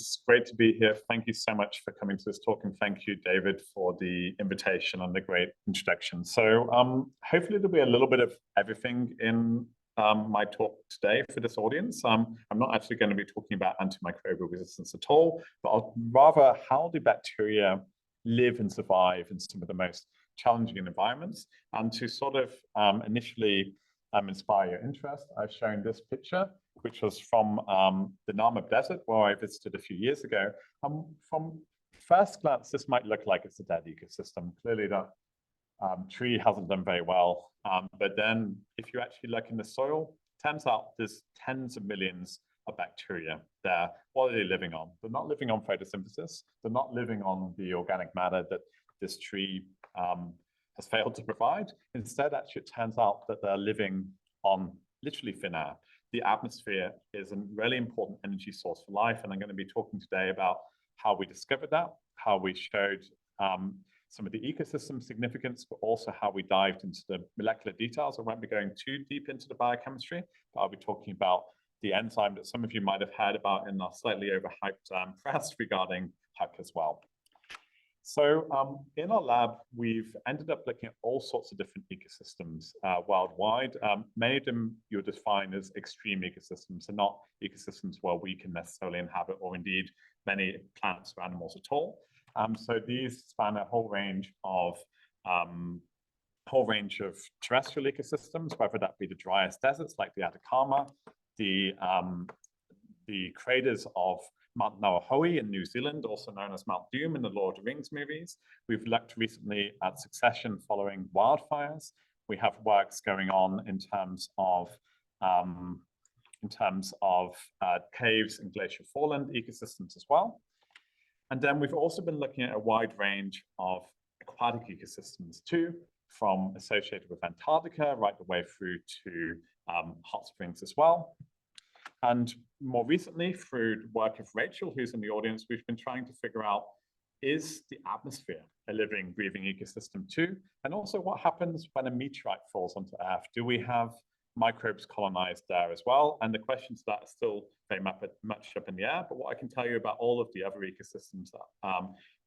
It's great to be here. Thank you so much for coming to this talk, and thank you, David, for the invitation and the great introduction. So hopefully there'll be a little bit of everything in my talk today for this audience. I'm not actually going to be talking about antimicrobial resistance at all, but rather how do bacteria live and survive in some of the most challenging environments. And to sort of initially inspire your interest, I've shown this picture, which was from the Namib Desert, where I visited a few years ago. From first glance, this might look like it's a dead ecosystem. Clearly, that tree hasn't done very well. But then if you actually look in the soil, turns out there's tens of millions of bacteria there. What are they living on? They're not living on photosynthesis. They're not living on the organic matter that this tree has failed to provide. Instead, actually, it turns out that they're living on literally thin air. The atmosphere is a really important energy source for life, and I'm going to be talking today about how we discovered that, how we showed some of the ecosystem significance, but also how we dived into the molecular details. I won't be going too deep into the biochemistry, but I'll be talking about the enzyme that some of you might have heard about in our slightly overhyped press regarding HUC as well. So in our lab, we've ended up looking at all sorts of different ecosystems worldwide. Many of them you'll define as extreme ecosystems, and not ecosystems where we can necessarily inhabit, or indeed many plants or animals at all. So these span a whole range of terrestrial ecosystems, whether that be the driest deserts like the Atacama, the craters of Mount Nauahoe in New Zealand, also known as Mount Doom in the Lord of the Rings movies. We've looked recently at succession following wildfires. We have works going on in terms of caves and glacial foreland ecosystems as well. And then we've also been looking at a wide range of aquatic ecosystems too, from associated with Antarctica right the way through to hot springs as well. And more recently, through the work of Rachel, who's in the audience, we've been trying to figure out, is the atmosphere a living, breathing ecosystem too? And also what happens when a meteorite falls onto Earth? Do we have microbes colonized there as well? And the questions that are still very much up in the air, but what I can tell you about all of the other ecosystems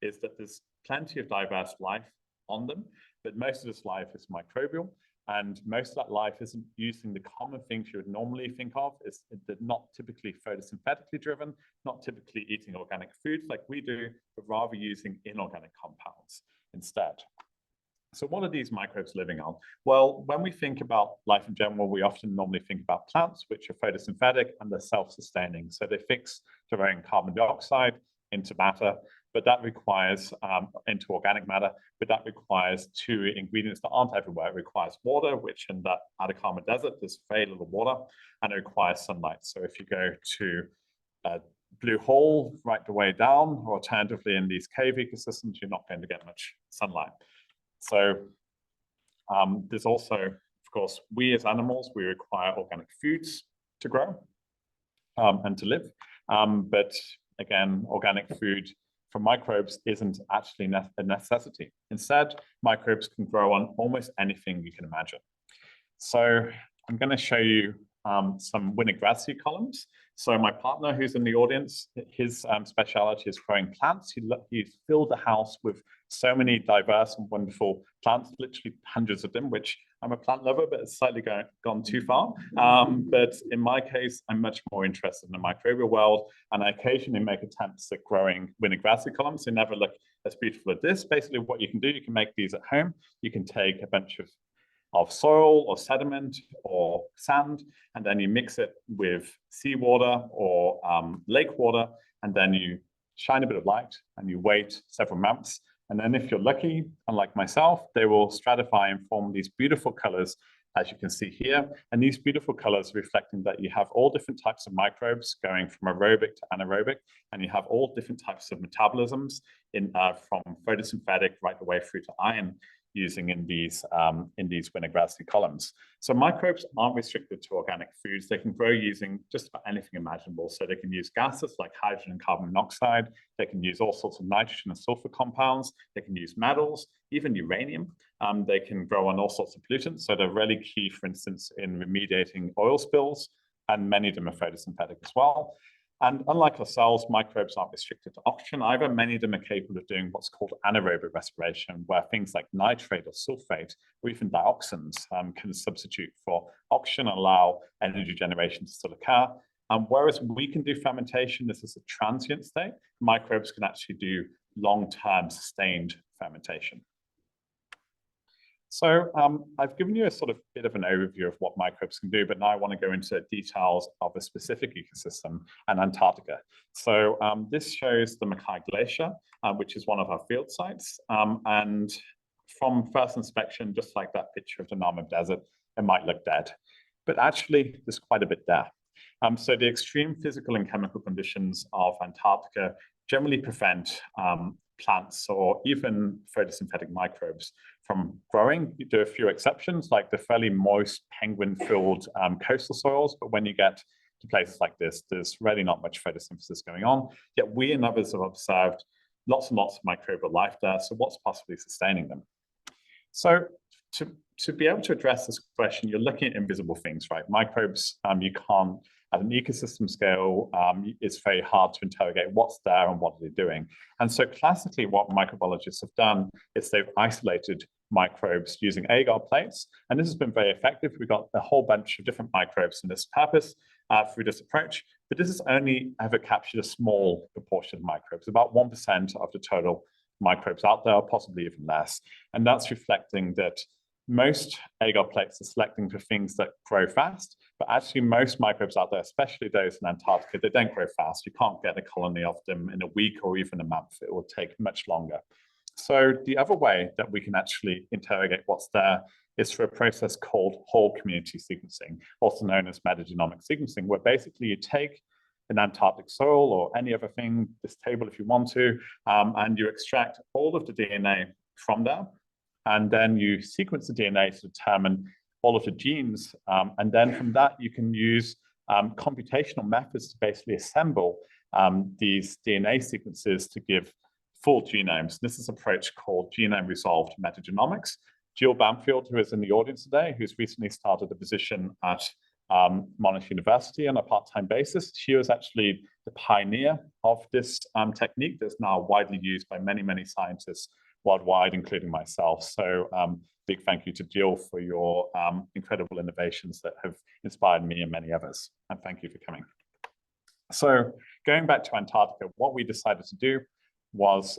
is that there's plenty of diverse life on them, but most of this life is microbial. And most of that life isn't using the common things you would normally think of. They're not typically photosynthetically driven, not typically eating organic foods like we do, but rather using inorganic compounds instead. So what are these microbes living on? Well, when we think about life in general, we often normally think about plants, which are photosynthetic and they're self-sustaining. So they fix their own carbon dioxide into matter, but that requires into organic matter, but that requires two ingredients that aren't everywhere. It requires water, which in that Atacama Desert, there's very little water, and it requires sunlight. So if you go to a blue hole right the way down, or alternatively in these cave ecosystems, you're not going to get much sunlight. So there's also, of course, we as animals, we require organic foods to grow and to live. But again, organic food for microbes isn't actually a necessity. Instead, microbes can grow on almost anything you can imagine. So I'm going to show you some Winograssi columns. So my partner who's in the audience, his speciality is growing plants. He's filled the house with so many diverse and wonderful plants, literally hundreds of them, which I'm a plant lover, but it's slightly gone too far. But in my case, I'm much more interested in the microbial world, and I occasionally make attempts at growing Winograssi columns. They never look as beautiful as this. Basically, what you can do, you can make these at home. You can take a bunch of soil or sediment or sand, and then you mix it with seawater or lake water, and then you shine a bit of light and you wait several months. And then if you're lucky, unlike myself, they will stratify and form these beautiful colors, as you can see here. And these beautiful colors reflecting that you have all different types of microbes going from aerobic to anaerobic, and you have all different types of metabolisms from photosynthetic right the way through to iron, using in these Winograssi columns. So microbes aren't restricted to organic foods. They can grow using just about anything imaginable. So they can use gases like hydrogen and carbon monoxide. They can use all sorts of nitrogen and sulfur compounds. They can use metals, even uranium. They can grow on all sorts of pollutants. So they're really key, for instance, in remediating oil spills, and many of them are photosynthetic as well. And unlike ourselves, microbes aren't restricted to oxygen either. Many of them are capable of doing what's called anaerobic respiration, where things like nitrate or sulfate or even dioxins can substitute for oxygen and allow energy generation to still occur. Whereas we can do fermentation, this is a transient state, microbes can actually do long-term sustained fermentation. So I've given you a sort of bit of an overview of what microbes can do, but now I want to go into details of a specific ecosystem and Antarctica. So this shows the Mackay Glacier, which is one of our field sites. And from first inspection, just like that picture of the Namib Desert, it might look dead. But actually, there's quite a bit there. So the extreme physical and chemical conditions of Antarctica generally prevent plants or even photosynthetic microbes from growing. There are a few exceptions, like the fairly moist penguin-filled coastal soils, but when you get to places like this, there's really not much photosynthesis going on. Yet we and others have observed lots and lots of microbial life there, so what's possibly sustaining them? So to be able to address this question, you're looking at invisible things, right? Microbes, you can't, at an ecosystem scale, it's very hard to interrogate what's there and what are they doing. And so classically, what microbiologists have done is they've isolated microbes using agar plates. And this has been very effective. We've got a whole bunch of different microbes in this purpose through this approach. But this has only ever captured a small proportion of microbes, about 1% of the total microbes out there, possibly even less. And that's reflecting that most agar plates are selecting for things that grow fast, but actually most microbes out there, especially those in Antarctica, they don't grow fast. You can't get a colony of them in a week or even a month. It will take much longer. So the other way that we can actually interrogate what's there is through a process called whole community sequencing, also known as metagenomic sequencing, where basically you take an Antarctic soil or any other thing, this table if you want to, and you extract all of the DNA from there. And then you sequence the DNA to determine all of the genes. And then from that, you can use computational methods to basically assemble these DNA sequences to give full genomes. This is an approach called genome-resolved metagenomics. Jill Bamfield, who is in the audience today, who's recently started a position at Monash University on a part-time basis. She was actually the pioneer of this technique that's now widely used by many, many scientists worldwide, including myself. So big thank you to Jill for your incredible innovations that have inspired me and many others. And thank you for coming. So going back to Antarctica, what we decided to do was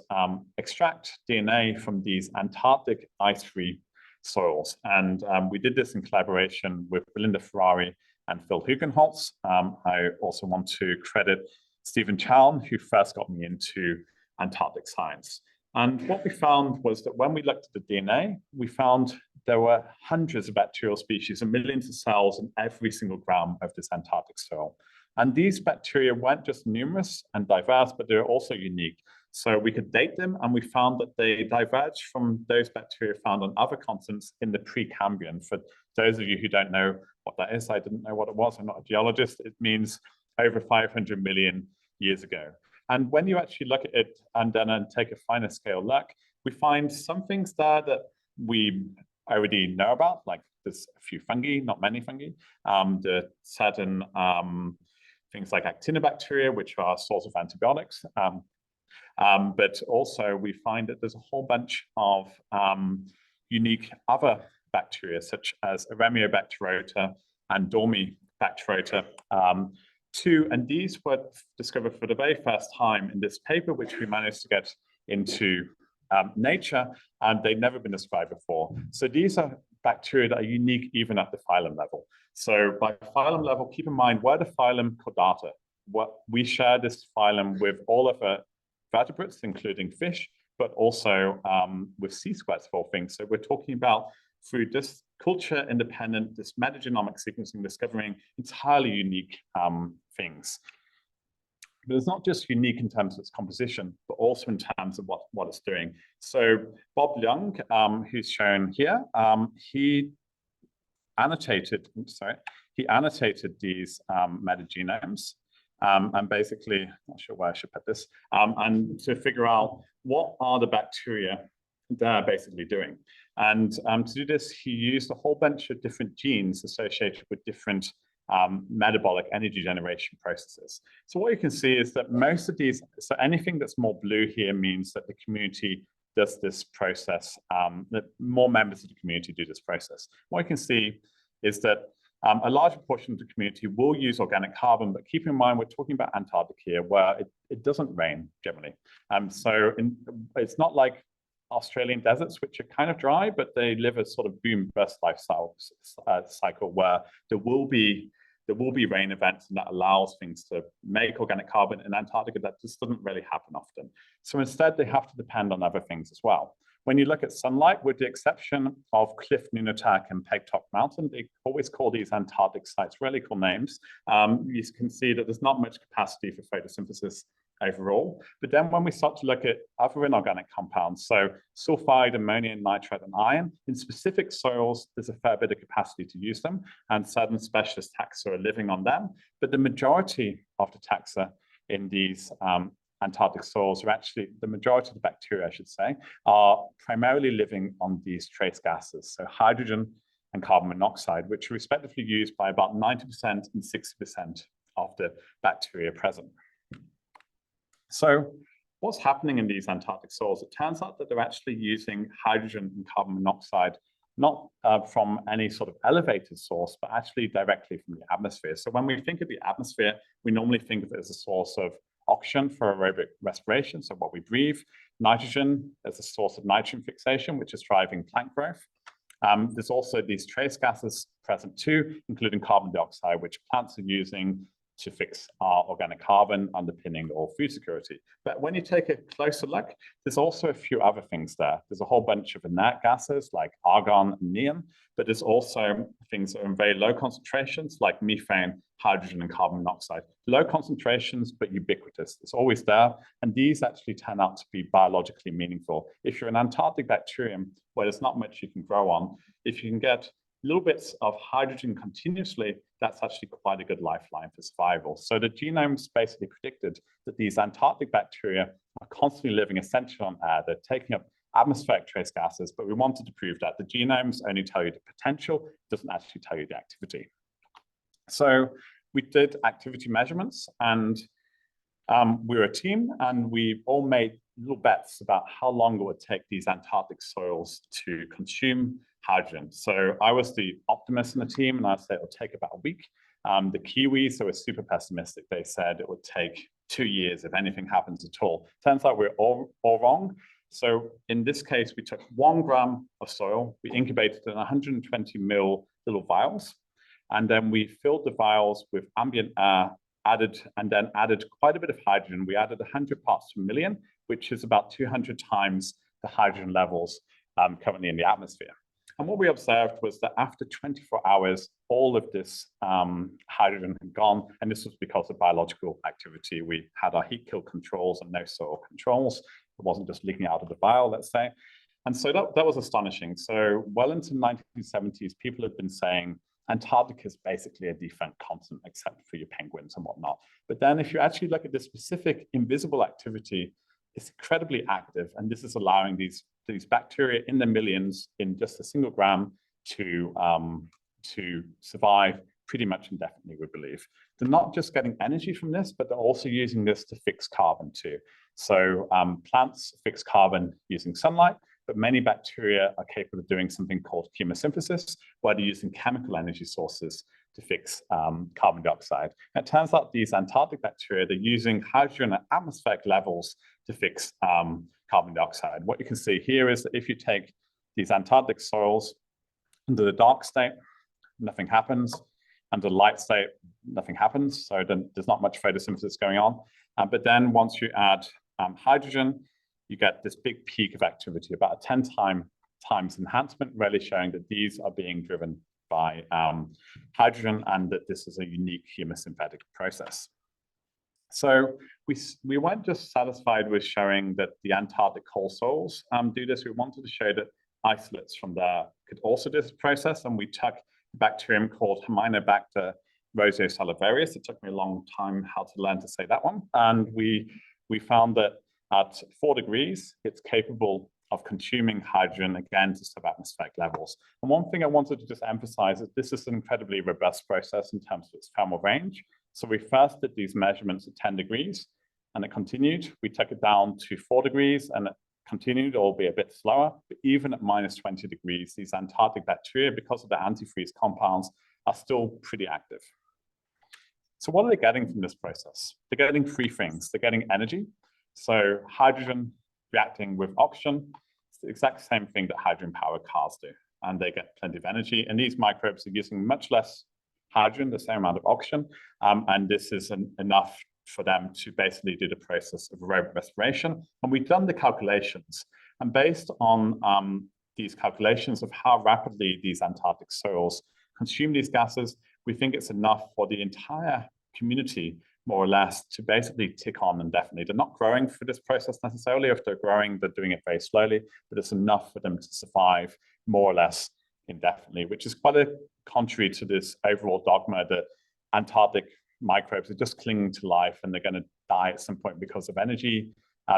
extract DNA from these Antarctic ice-free soils. And we did this in collaboration with Belinda Ferrari and Phil Hugenholtz. I also want to credit Stephen Chaln, who first got me into Antarctic science. And what we found was that when we looked at the DNA, we found there were hundreds of bacterial species and millions of cells in every single gram of this Antarctic soil. And these bacteria weren't just numerous and diverse, but they were also unique. So we could date them, and we found that they diverged from those bacteria found on other continents in the Precambrian. For those of you who don't know what that is, I didn't know what it was. I'm not a geologist. It means over 500 million years ago. And when you actually look at it and then take a finer scale look, we find some things there that we already know about, like there's a few fungi, not many fungi. There are certain things like actinobacteria, which are a source of antibiotics. But also we find that there's a whole bunch of unique other bacteria, such as Aremiobacterota and Dormibacterota, and these were discovered for the very first time in this paper, which we managed to get into Nature, and they'd never been described before. So these are bacteria that are unique even at the phylum level. So by phylum level, keep in mind, we're the phylum Chordata. We share this phylum with all of the vertebrates, including fish, but also with sea squirts for all things. So we're talking about, through this culture-independent, this metagenomic sequencing, discovering entirely unique things. But it's not just unique in terms of its composition, but also in terms of what it's doing. So Bob Young, who's shown here, he annotated these metagenomes. And basically, not sure where I should put this, and to figure out what are the bacteria they're basically doing. And to do this, he used a whole bunch of different genes associated with different metabolic energy generation processes. So what you can see is that most of these, so anything that's more blue here means that the community does this process, that more members of the community do this process. What you can see is that a large portion of the community will use organic carbon, but keep in mind, we're talking about Antarctic here, where it doesn't rain generally. It's not like Australian deserts, which are kind of dry, but they live a sort of boom bust lifestyle cycle where there will be rain events, and that allows things to make organic carbon. In Antarctica, that just doesn't really happen often. So instead, they have to depend on other things as well. When you look at sunlight, with the exception of Cliff Nunatak and Pegtop Mountain, they always call these Antarctic sites really cool names. You can see that there's not much capacity for photosynthesis overall. But then when we start to look at other inorganic compounds, so sulfide, ammonia, nitrate, and iron, in specific soils, there's a fair bit of capacity to use them, and certain specialist taxa are living on them. But the majority of the taxa in these Antarctic soils are actually, the majority of the bacteria, I should say, are primarily living on these trace gases, so hydrogen and carbon monoxide, which are respectively used by about 90% and 60% of the bacteria present. So what's happening in these Antarctic soils? It turns out that they're actually using hydrogen and carbon monoxide, not from any sort of elevated source, but actually directly from the atmosphere. So when we think of the atmosphere, we normally think of it as a source of oxygen for aerobic respiration, so what we breathe, nitrogen as a source of nitrogen fixation, which is driving plant growth. There's also these trace gases present too, including carbon dioxide, which plants are using to fix our organic carbon, underpinning all food security. But when you take a closer look, there's also a few other things there. There's a whole bunch of inert gases like argon and neon, but there's also things that are in very low concentrations like methane, hydrogen, and carbon monoxide. Low concentrations, but ubiquitous. It's always there. And these actually turn out to be biologically meaningful. If you're an Antarctic bacterium where there's not much you can grow on, if you can get little bits of hydrogen continuously, that's actually quite a good lifeline for survival. So the genomes basically predicted that these Antarctic bacteria are constantly living essentially on air. They're taking up atmospheric trace gases, but we wanted to prove that. The genomes only tell you the potential, it doesn't actually tell you the activity. So we did activity measurements, and we were a team, and we all made little bets about how long it would take these Antarctic soils to consume hydrogen. So I was the optimist in the team, and I said it would take about a week. The Kiwis, who were super pessimistic, they said it would take 2 years if anything happens at all. Turns out we're all wrong. So in this case, we took 1 gram of soil, we incubated in 120 ml little vials, and then we filled the vials with ambient air, added quite a bit of hydrogen. We added 100 parts per million, which is about 200 times the hydrogen levels currently in the atmosphere. And what we observed was that after 24 hours, all of this hydrogen had gone, and this was because of biological activity. We had our heat kill controls and no soil controls. It wasn't just leaking out of the vial, let's say. And so that was astonishing. So well into the 1970s, people had been saying Antarctica is basically a defunct continent, except for your penguins and whatnot. But then if you actually look at this specific invisible activity, it's incredibly active, and this is allowing these bacteria in the millions in just a single gram to survive pretty much indefinitely, we believe. They're not just getting energy from this, but they're also using this to fix carbon too. So plants fix carbon using sunlight, but many bacteria are capable of doing something called chemosynthesis, where they're using chemical energy sources to fix carbon dioxide. And it turns out these Antarctic bacteria, they're using hydrogen at atmospheric levels to fix carbon dioxide. What you can see here is that if you take these Antarctic soils under the dark state, nothing happens. Under the light state, nothing happens. So then there's not much photosynthesis going on. But then once you add hydrogen, you get this big peak of activity, about a 10 times enhancement, really showing that these are being driven by hydrogen and that this is a unique chemosynthetic process. So we weren't just satisfied with showing that the Antarctic coal soils do this. We wanted to show that isolates from there could also do this process, and we took a bacterium called Hymenobacter roseosalivarius. It took me a long time how to learn to say that one. And we found that at 4 degrees, it's capable of consuming hydrogen, again, to subatmospheric levels. And one thing I wanted to just emphasize is this is an incredibly robust process in terms of its thermal range. So we first did these measurements at 10 degrees, and it continued. We took it down to 4 degrees, and it continued, albeit a bit slower. But even at minus 20 degrees, these Antarctic bacteria, because of the antifreeze compounds, are still pretty active. So what are they getting from this process? They're getting three things. They're getting energy. So hydrogen reacting with oxygen, it's the exact same thing that hydrogen-powered cars do. And they get plenty of energy. And these microbes are using much less hydrogen, the same amount of oxygen. And this is enough for them to basically do the process of aerobic respiration. And we've done the calculations. And based on these calculations of how rapidly these Antarctic soils consume these gases, we think it's enough for the entire community, more or less, to basically tick on indefinitely. They're not growing for this process necessarily. If they're growing, they're doing it very slowly, but it's enough for them to survive more or less indefinitely, which is quite contrary to this overall dogma that Antarctic microbes are just clinging to life and they're going to die at some point because of energy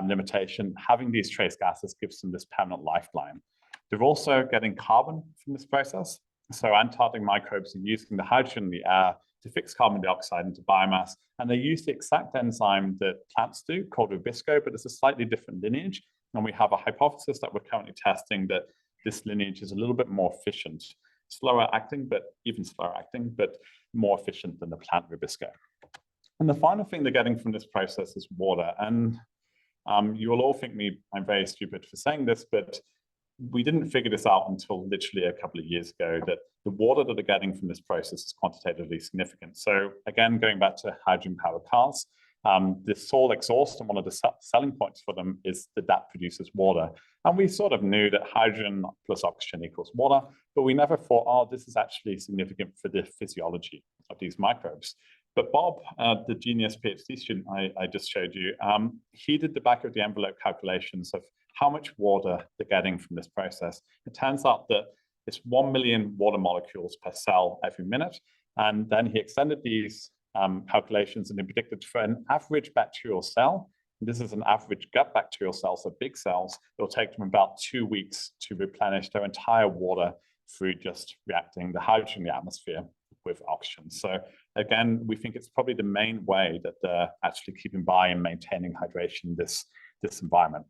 limitation. Having these trace gases gives them this permanent lifeline. They're also getting carbon from this process. So Antarctic microbes are using the hydrogen in the air to fix carbon dioxide into biomass, and they use the exact enzyme that plants do, called rubisco, but it's a slightly different lineage. And we have a hypothesis that we're currently testing that this lineage is a little bit more efficient, slower acting, but even slower acting, but more efficient than the plant rubisco. And the final thing they're getting from this process is water. And you will all think I'm very stupid for saying this, but we didn't figure this out until literally a couple of years ago, that the water that they're getting from this process is quantitatively significant. So again, going back to hydrogen-powered cars, the soil exhaust, and one of the selling points for them is that produces water. And we sort of knew that hydrogen plus oxygen equals water, but we never thought, oh, this is actually significant for the physiology of these microbes. But Bob, the genius PhD student I just showed you, he did the back of the envelope calculations of how much water they're getting from this process. It turns out that it's 1 million water molecules per cell every minute. And then he extended these calculations and he predicted for an average bacterial cell, and this is an average gut bacterial cell, so big cells, it'll take them about 2 weeks to replenish their entire water through just reacting the hydrogen in the atmosphere with oxygen. So again, we think it's probably the main way that they're actually keeping by and maintaining hydration in this environment.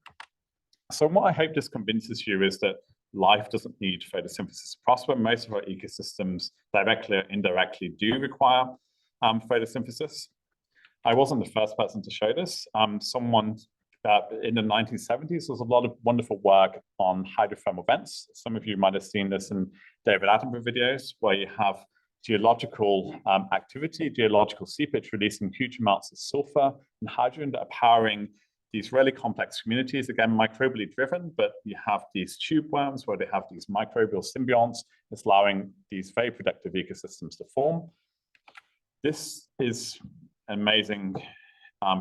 So what I hope this convinces you is that life doesn't need photosynthesis to prosper. Most of our ecosystems, directly or indirectly, do require photosynthesis. I wasn't the first person to show this. Someone in the 1970s, there was a lot of wonderful work on hydrothermal vents. Some of you might have seen this in David Attenborough videos, where you have geological activity, geological seepage releasing huge amounts of sulfur and hydrogen that are powering these really complex communities, again, microbially driven, but you have these tube worms where they have these microbial symbionts, that's allowing these very productive ecosystems to form. This is an amazing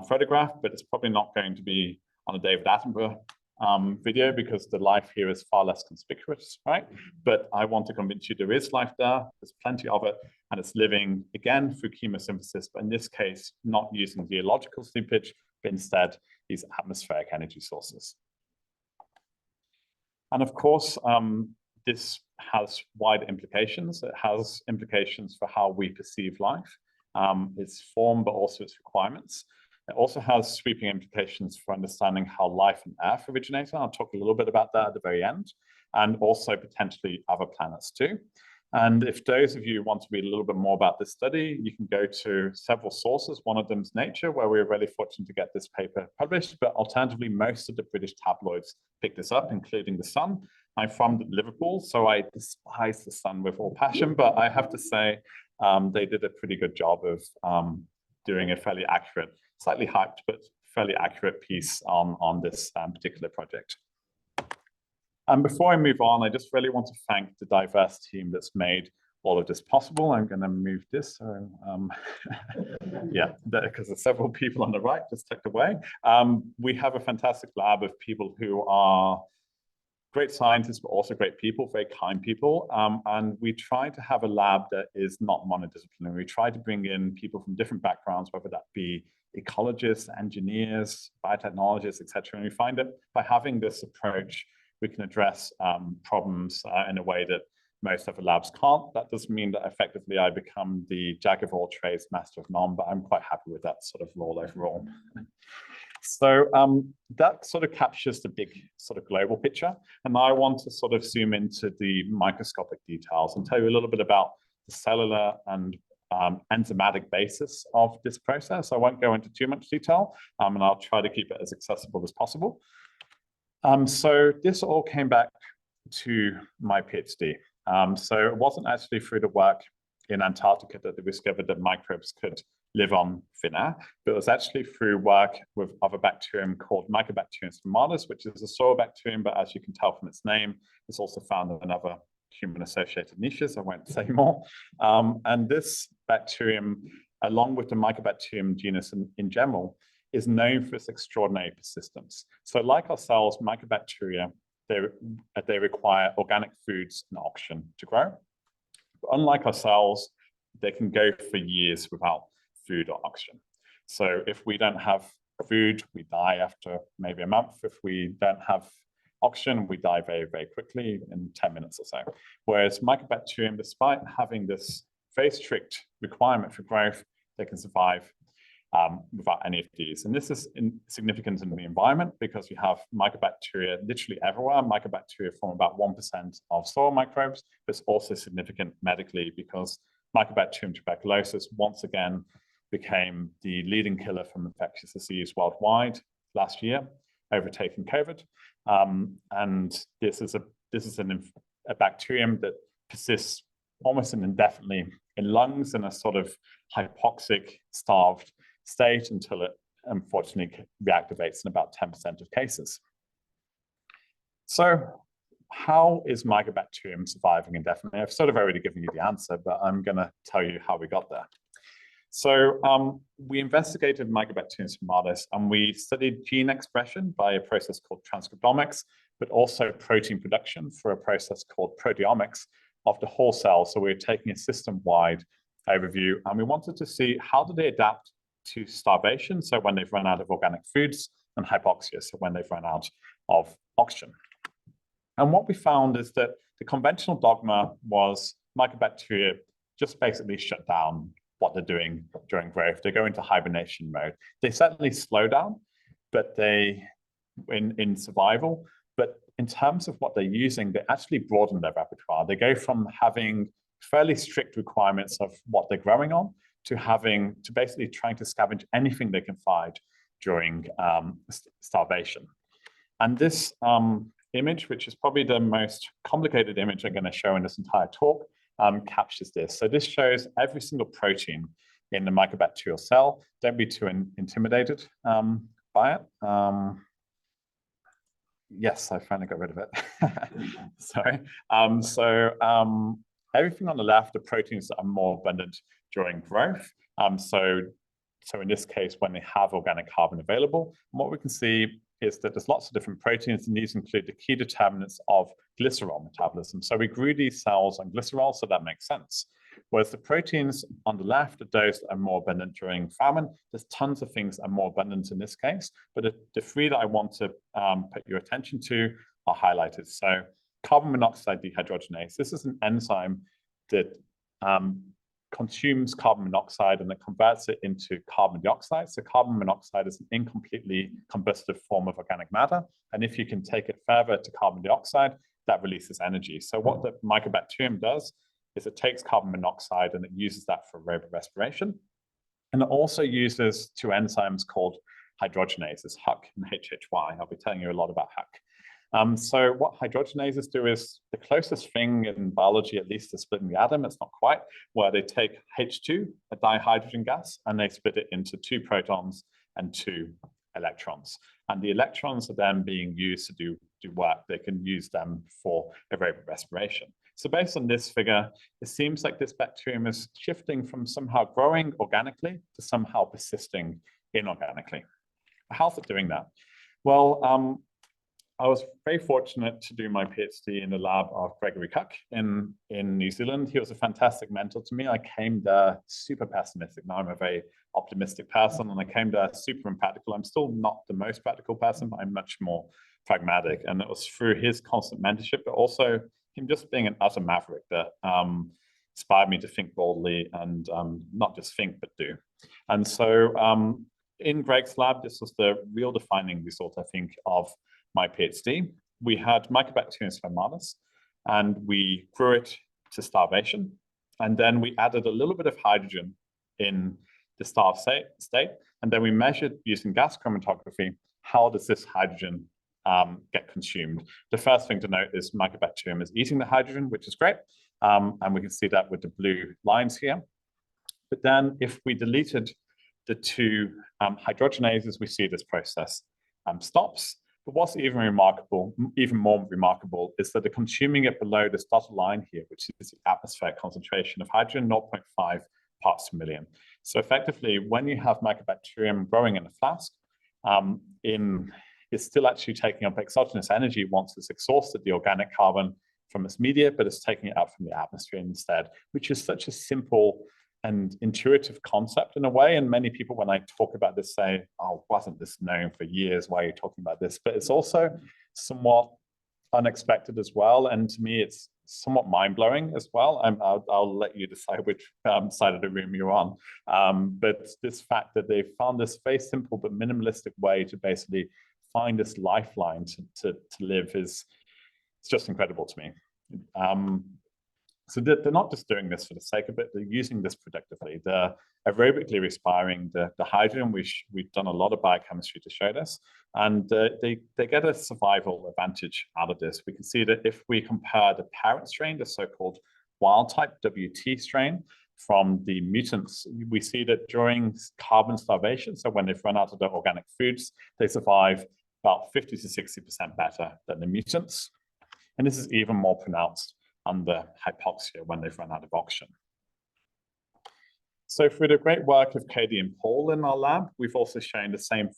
photograph, but it's probably not going to be on a David Attenborough video because the life here is far less conspicuous, right? But I want to convince you there is life there, there's plenty of it, and it's living, again, through chemosynthesis, but in this case, not using geological seepage, but instead these atmospheric energy sources. And of course, this has wide implications. It has implications for how we perceive life, its form, but also its requirements. It also has sweeping implications for understanding how life on Earth originated. I'll talk a little bit about that at the very end, and also potentially other planets too. And if those of you want to read a little bit more about this study, you can go to several sources. One of them is Nature, where we were really fortunate to get this paper published, but alternatively, most of the British tabloids picked this up, including The Sun. I'm from Liverpool, so I despise The Sun with all passion, but I have to say they did a pretty good job of doing a fairly accurate, slightly hyped, but fairly accurate piece on this particular project. And before I move on, I just really want to thank the diverse team that's made all of this possible. I'm going to move this. So, yeah, because there's several people on the right just tucked away. We have a fantastic lab of people who are great scientists, but also great people, very kind people. And we try to have a lab that is not monodisciplinary. We try to bring in people from different backgrounds, whether that be ecologists, engineers, biotechnologists, etc. And we find that by having this approach, we can address problems in a way that most other labs can't. That doesn't mean that effectively I become the jack of all trades, master of none, but I'm quite happy with that sort of role overall. So that sort of captures the big sort of global picture. And I want to sort of zoom into the microscopic details and tell you a little bit about the cellular and enzymatic basis of this process. I won't go into too much detail, and I'll try to keep it as accessible as possible. So this all came back to my PhD. So it wasn't actually through the work in Antarctica that they discovered that microbes could live on thin air, but it was actually through work of a bacterium called Mycobacterium spermatus, which is a soil bacterium, but as you can tell from its name, it's also found in other human-associated niches. I won't say more. And this bacterium, along with the Mycobacterium genus in general, is known for its extraordinary persistence. So like our cells, mycobacteria, they require organic foods and oxygen to grow. But unlike our cells, they can go for years without food or oxygen. So if we don't have food, we die after maybe a month. If we don't have oxygen, we die very, very quickly in 10 minutes or so. Whereas Mycobacterium, despite having this very strict requirement for growth, they can survive without any of these. And this is significant in the environment because we have mycobacteria literally everywhere. Mycobacteria form about 1% of soil microbes, but it's also significant medically because Mycobacterium tuberculosis once again became the leading killer from infectious disease worldwide last year, overtaking COVID. And this is a bacterium that persists almost indefinitely in lungs in a sort of hypoxic, starved state until it unfortunately reactivates in about 10% of cases. So how is Mycobacterium surviving indefinitely? I've sort of already given you the answer, but I'm going to tell you how we got there. So we investigated Mycobacterium spermatus and we studied gene expression by a process called transcriptomics, but also protein production for a process called proteomics of the whole cell. So we're taking a system-wide overview and we wanted to see how do they adapt to starvation, so when they've run out of organic foods, and hypoxia, so when they've run out of oxygen. And what we found is that the conventional dogma was mycobacteria just basically shut down what they're doing during growth. They go into hibernation mode. They certainly slow down, but in survival, but in terms of what they're using, they actually broaden their repertoire. They go from having fairly strict requirements of what they're growing on to basically trying to scavenge anything they can find during starvation. And this image, which is probably the most complicated image I'm going to show in this entire talk, captures this. So this shows every single protein in the mycobacterial cell. Don't be too intimidated by it. Yes, I finally got rid of it. Sorry. Everything on the left are proteins that are more abundant during growth. So in this case, when they have organic carbon available, what we can see is that there's lots of different proteins, and these include the key determinants of glycerol metabolism. So we grew these cells on glycerol, so that makes sense. Whereas the proteins on the left are those that are more abundant during famine. There's tons of things that are more abundant in this case, but the three that I want to put your attention to are highlighted. So carbon monoxide dehydrogenase. This is an enzyme that consumes carbon monoxide and it converts it into carbon dioxide. So carbon monoxide is an incompletely combustive form of organic matter. And if you can take it further to carbon dioxide, that releases energy. So what the mycobacterium does is it takes carbon monoxide and it uses that for aerobic respiration. And it also uses two enzymes called hydrogenases, HUC and HHY. I'll be telling you a lot about HUC. So what hydrogenases do is the closest thing in biology, at least, to splitting the atom. It's not quite, where they take H2, a dihydrogen gas, and they split it into 2 protons and 2 electrons. And the electrons are then being used to do work. They can use them for aerobic respiration. So based on this figure, it seems like this bacterium is shifting from somehow growing organically to somehow persisting inorganically. How's it doing that? Well, I was very fortunate to do my PhD in the lab of Gregory Cook in New Zealand. He was a fantastic mentor to me. I came there super pessimistic. Now I'm a very optimistic person, and I came there super impractical. I'm still not the most practical person, but I'm much more pragmatic. And it was through his constant mentorship, but also him just being an utter maverick that inspired me to think boldly and not just think, but do. And so in Greg's lab, this was the real defining result, I think, of my PhD. We had Mycobacterium spermatis, and we grew it to starvation. And then we added a little bit of hydrogen in the starved state. And then we measured using gas chromatography, how does this hydrogen get consumed? The first thing to note is Mycobacterium is eating the hydrogen, which is great. And we can see that with the blue lines here. But then if we deleted the two hydrogenases, we see this process stops. But what's even more remarkable, is that they're consuming it below this dotted line here, which is the atmospheric concentration of hydrogen, 0.5 parts per million. So effectively, when you have Mycobacterium growing in a flask, it's still actually taking up exogenous energy once it's exhausted the organic carbon from its media, but it's taking it out from the atmosphere instead, which is such a simple and intuitive concept in a way. And many people, when I talk about this, say, oh, wasn't this known for years? Why are you talking about this? But it's also somewhat unexpected as well. And to me, it's somewhat mind-blowing as well. I'll let you decide which side of the room you're on. But this fact that they found this very simple but minimalistic way to basically find this lifeline to live is, it's just incredible to me. So they're not just doing this for the sake of it, they're using this productively. They're aerobically respiring the hydrogen. We've done a lot of biochemistry to show this, and they get a survival advantage out of this. We can see that if we compare the parent strain, the so-called wild type WT strain, from the mutants, we see that during carbon starvation, so when they've run out of their organic foods, they survive about 50 to 60% better than the mutants. And this is even more pronounced under hypoxia when they've run out of oxygen. So through the great work of Katie and Paul in our lab, we've also shown the same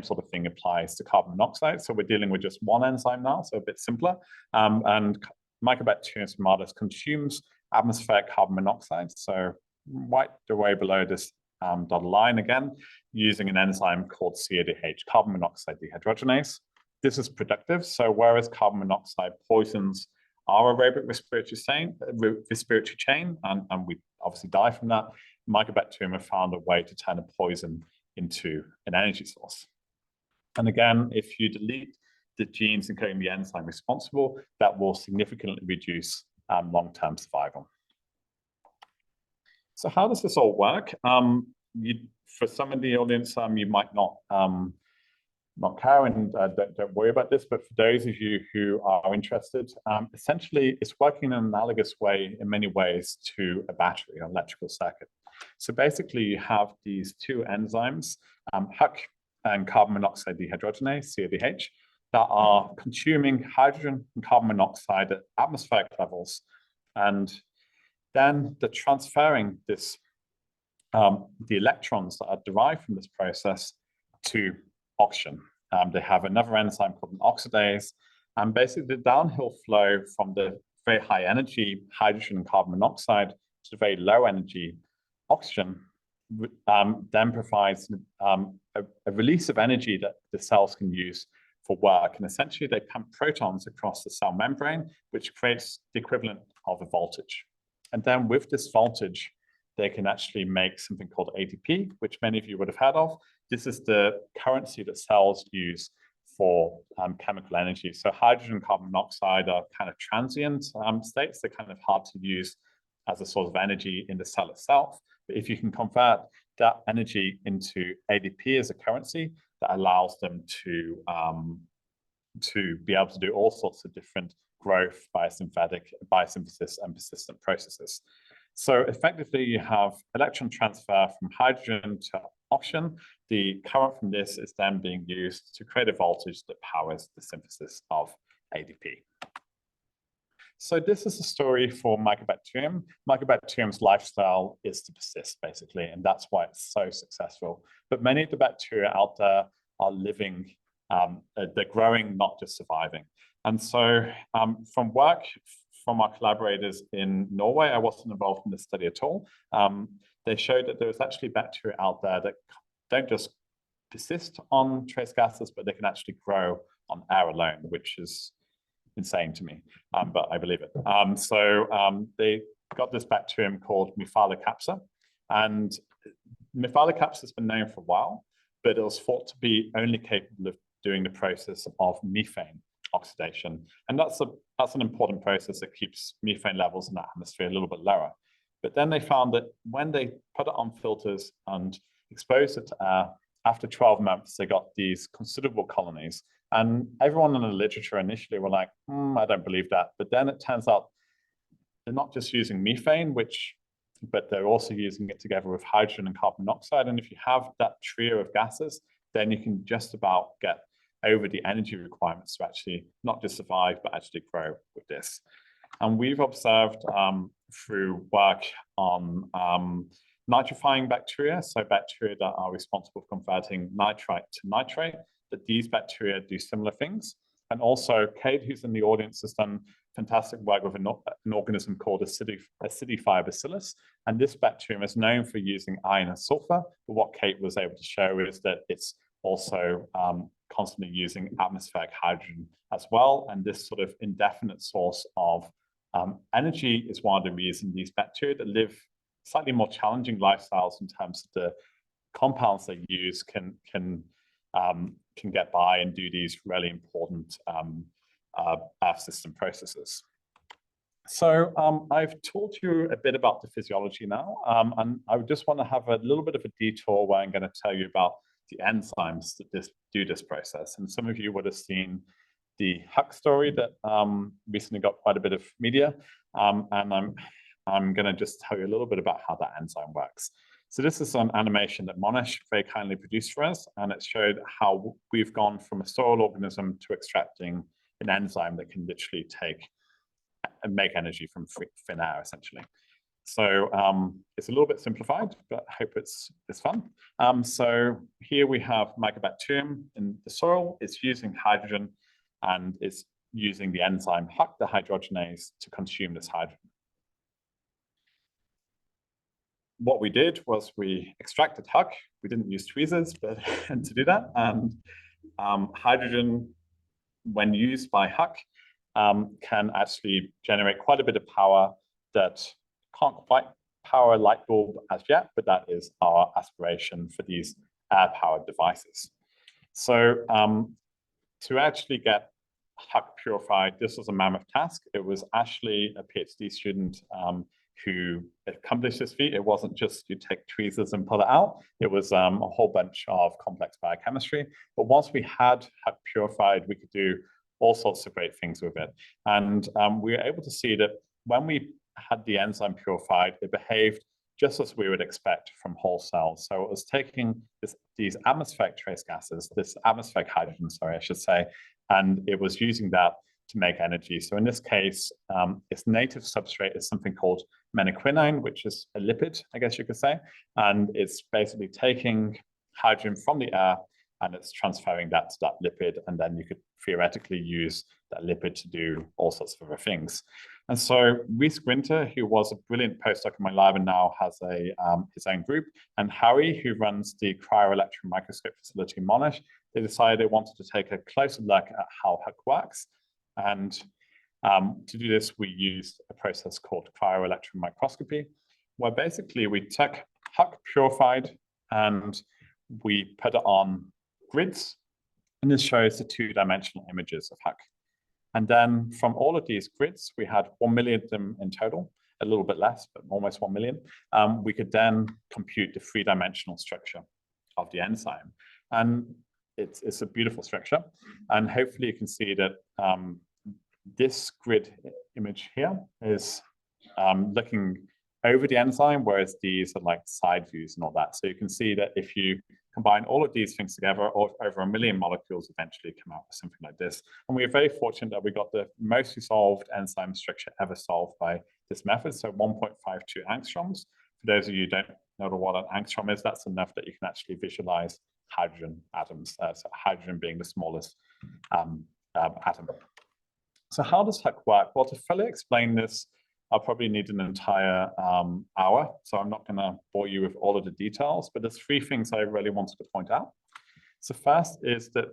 sort of thing applies to carbon monoxide. So we're dealing with just one enzyme now, so a bit simpler. And Mycobacterium spermatis consumes atmospheric carbon monoxide, so right the way below this dotted line again, using an enzyme called CADH, carbon monoxide dehydrogenase. This is productive, so whereas carbon monoxide poisons our aerobic respiratory chain, and we obviously die from that, Mycobacterium have found a way to turn a poison into an energy source. And again, if you delete the genes encoding the enzyme responsible, that will significantly reduce long-term survival. So how does this all work? For some of the audience, you might not care, and don't worry about this, but for those of you who are interested, essentially it's working in an analogous way in many ways to a battery, an electrical circuit. So basically you have these two enzymes, HUC and carbon monoxide dehydrogenase, CADH, that are consuming hydrogen and carbon monoxide at atmospheric levels. And then they're transferring this, the electrons that are derived from this process to oxygen. They have another enzyme called an oxidase, and basically the downhill flow from the very high energy hydrogen and carbon monoxide to the very low energy oxygen then provides a release of energy that the cells can use for work. And essentially they pump protons across the cell membrane, which creates the equivalent of a voltage. And then with this voltage, they can actually make something called ATP, which many of you would have heard of. This is the currency that cells use for chemical energy. So hydrogen and carbon monoxide are kind of transient states. They're kind of hard to use as a source of energy in the cell itself. But if you can convert that energy into ADP as a currency, that allows them to be able to do all sorts of different growth, biosynthesis, and persistent processes. So effectively, you have electron transfer from hydrogen to oxygen. The current from this is then being used to create a voltage that powers the synthesis of ADP. So this is a story for Mycobacterium. Mycobacterium's lifestyle is to persist, basically, and that's why it's so successful. But many of the bacteria out there are living they're growing, not just surviving. And so from work from our collaborators in Norway, I wasn't involved in this study at all. They showed that there was actually bacteria out there that don't just persist on trace gases, but they can actually grow on air alone, which is insane to me, but I believe it. They got this bacterium called Methylocapsa, and Methylocapsa has been known for a while, but it was thought to be only capable of doing the process of methane oxidation. And that's an important process that keeps methane levels in the atmosphere a little bit lower. But then they found that when they put it on filters and exposed it to air, after 12 months, they got these considerable colonies. And everyone in the literature initially were like, I don't believe that. But then it turns out they're not just using methane, but they're also using it together with hydrogen and carbon monoxide. And if you have that trio of gases, then you can just about get over the energy requirements to actually not just survive, but actually grow with this. And we've observed through work on nitrifying bacteria, so bacteria that are responsible for converting nitrite to nitrate, that these bacteria do similar things. And also, Kate, who's in the audience, has done fantastic work with an organism called acidifibacillus. And this bacterium is known for using iron and sulfur. But what Kate was able to show is that it's also constantly using atmospheric hydrogen as well. And this sort of indefinite source of energy is one of the reasons these bacteria that live slightly more challenging lifestyles in terms of the compounds they use can get by and do these really important earth system processes. So I've told you a bit about the physiology now, and I just want to have a little bit of a detour where I'm going to tell you about the enzymes that do this process. And some of you would have seen the Huck story that recently got quite a bit of media, and I'm going to just tell you a little bit about how that enzyme works. So this is an animation that Monash very kindly produced for us, and it showed how we've gone from a soil organism to extracting an enzyme that can literally take and make energy from thin air, essentially. So it's a little bit simplified, but I hope it's fun. So here we have Mycobacterium in the soil. It's using hydrogen, and it's using the enzyme Huck, the hydrogenase, to consume this hydrogen. What we did was we extracted Huck. We didn't use tweezers to do that. And hydrogen, when used by Huck, can actually generate quite a bit of power that can't quite power a light bulb as yet, but that is our aspiration for these air-powered devices. So to actually get Huck purified, this was a mammoth task. It was actually a PhD student who accomplished this feat. It wasn't just you take tweezers and pull it out. It was a whole bunch of complex biochemistry. But once we had Huck purified, we could do all sorts of great things with it. And we were able to see that when we had the enzyme purified, it behaved just as we would expect from whole cells. So it was taking these atmospheric trace gases, this atmospheric hydrogen, sorry, I should say, and it was using that to make energy. So in this case, its native substrate is something called menaquinone, which is a lipid, I guess you could say. And it's basically taking hydrogen from the air and it's transferring that to that lipid. And then you could theoretically use that lipid to do all sorts of other things. And so Rhys Gwynter, who was a brilliant postdoc in my lab and now has his own group, and Harry, who runs the cryo-electron microscope facility in Monash, they decided they wanted to take a closer look at how Huck works. And to do this, we used a process called cryo-electron microscopy, where basically we took Huck purified and we put it on grids. And this shows the two-dimensional images of Huck. And then from all of these grids, we had 1 million of them in total, a little bit less, but almost 1 million. We could then compute the three-dimensional structure of the enzyme. And it's a beautiful structure. And hopefully you can see that this grid image here is looking over the enzyme, whereas these are like side views and all that. So you can see that if you combine all of these things together, over 1 million molecules eventually come out with something like this. And we are very fortunate that we got the most resolved enzyme structure ever solved by this method. So 1.52 angstroms. For those of you who don't know what an angstrom is, that's enough that you can actually visualize hydrogen atoms, so hydrogen being the smallest atom. So how does HUC work? Well, to fully explain this, I'll probably need an entire hour, so I'm not going to bore you with all of the details, but there's three things I really wanted to point out. So first is that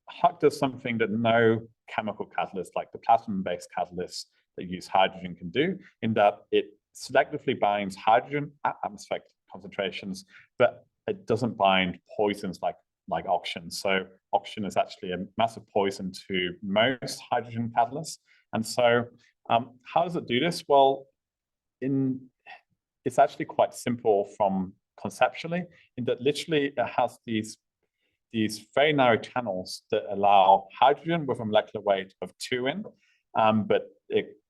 HUC does something that no chemical catalyst, like the platinum-based catalysts that use hydrogen, can do, in that it selectively binds hydrogen at atmospheric concentrations, but it doesn't bind poisons like oxygen. So oxygen is actually a massive poison to most hydrogen catalysts. And so how does it do this? Well, it's actually quite simple from conceptually, in that literally it has these very narrow channels that allow hydrogen with a molecular weight of 2 in, but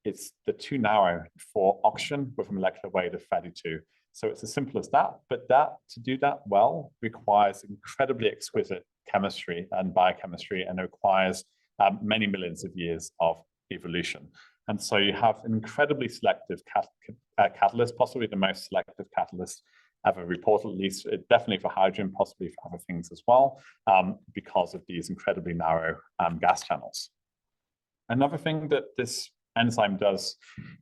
it's too narrow for oxygen with a molecular weight of 32. So it's as simple as that, but to do that well requires incredibly exquisite chemistry and biochemistry, and it requires many millions of years of evolution. And so you have an incredibly selective catalyst, possibly the most selective catalyst ever reported, at least definitely for hydrogen, possibly for other things as well, because of these incredibly narrow gas channels. Another thing that this enzyme does